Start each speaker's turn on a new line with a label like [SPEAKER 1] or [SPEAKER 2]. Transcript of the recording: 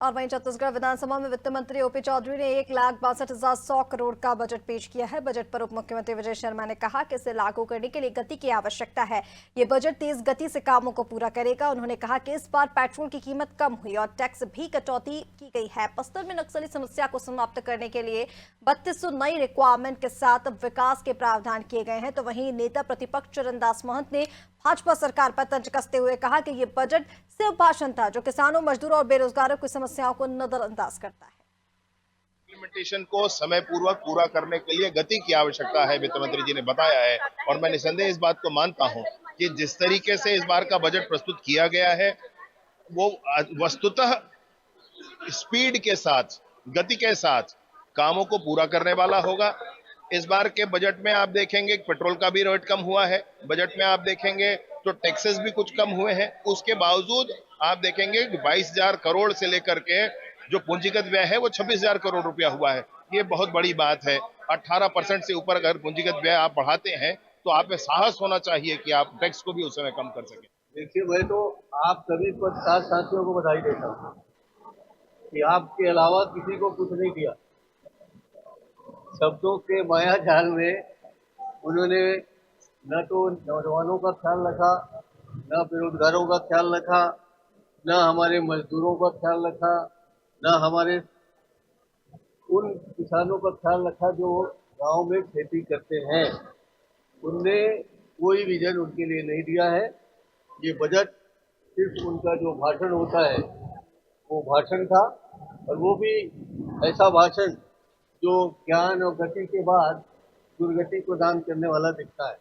[SPEAKER 1] और वहीं छत्तीसगढ़ विधानसभा में वित्त मंत्री ओपी चौधरी ने 1,62,100 करोड़ का बजट पेश किया है। बजट पर उप मुख्यमंत्री विजय शर्मा ने कहा कि इसे लागू करने के लिए गति की आवश्यकता है। ये बजट तेज गति से कामों को पूरा करेगा। उन्होंने कहा कि इस बार पेट्रोल की कीमत कम हुई और टैक्स भी कटौती की गई है। बस्तर में नक्सली समस्या को समाप्त करने के लिए 3200 नई रिक्वायरमेंट के साथ विकास के प्रावधान किए गए हैं। तो वहीं नेता प्रतिपक्ष चरणदास महंत ने भाजपा सरकार पर तंज कसते हुए कहा कि यह बजट सिर्फ भाषण था जो किसानों, मजदूरों और बेरोजगारों की समस्याओं को नजरअंदाज करता है।
[SPEAKER 2] इम्प्लीमेंटेशन को समय पूर्वक पूरा करने के लिए गति की आवश्यकता है, वित्त मंत्री जी ने बताया है। और मैं निसंदेह इस बात को मानता हूं कि जिस तरीके से इस बार का बजट प्रस्तुत किया गया है वो वस्तुतः स्पीड के साथ, गति के साथ कामों को पूरा करने वाला होगा। इस बार के बजट में आप देखेंगे पेट्रोल का भी रेट कम हुआ है। बजट में आप देखेंगे तो टैक्सेस भी कुछ कम हुए हैं। उसके बावजूद आप देखेंगे कि 22,000 करोड़ से लेकर के जो पूंजीगत व्यय है वो 26,000 करोड़ रुपया हुआ है। ये बहुत बड़ी बात है। 18% से ऊपर अगर पूंजीगत व्यय आप बढ़ाते हैं तो आप में साहस होना चाहिए कि आप टैक्स को भी उस समय कम कर सकें।
[SPEAKER 3] देखिए, मैं तो आप सभी साथियों को बधाई देता हूँ कि आपके अलावा किसी को कुछ नहीं किया। शब्दों के माया जाल में उन्होंने न तो नौजवानों का ख्याल रखा, न बेरोजगारों का ख्याल रखा, न हमारे मजदूरों का ख्याल रखा, न हमारे उन किसानों का ख्याल रखा जो गांव में खेती करते हैं। उनने कोई विजन उनके लिए नहीं दिया है। ये बजट सिर्फ उनका जो भाषण होता है वो भाषण था, और वो भी ऐसा भाषण जो ज्ञान और गति के बाद दुर्गति को दान करने वाला दिखता है।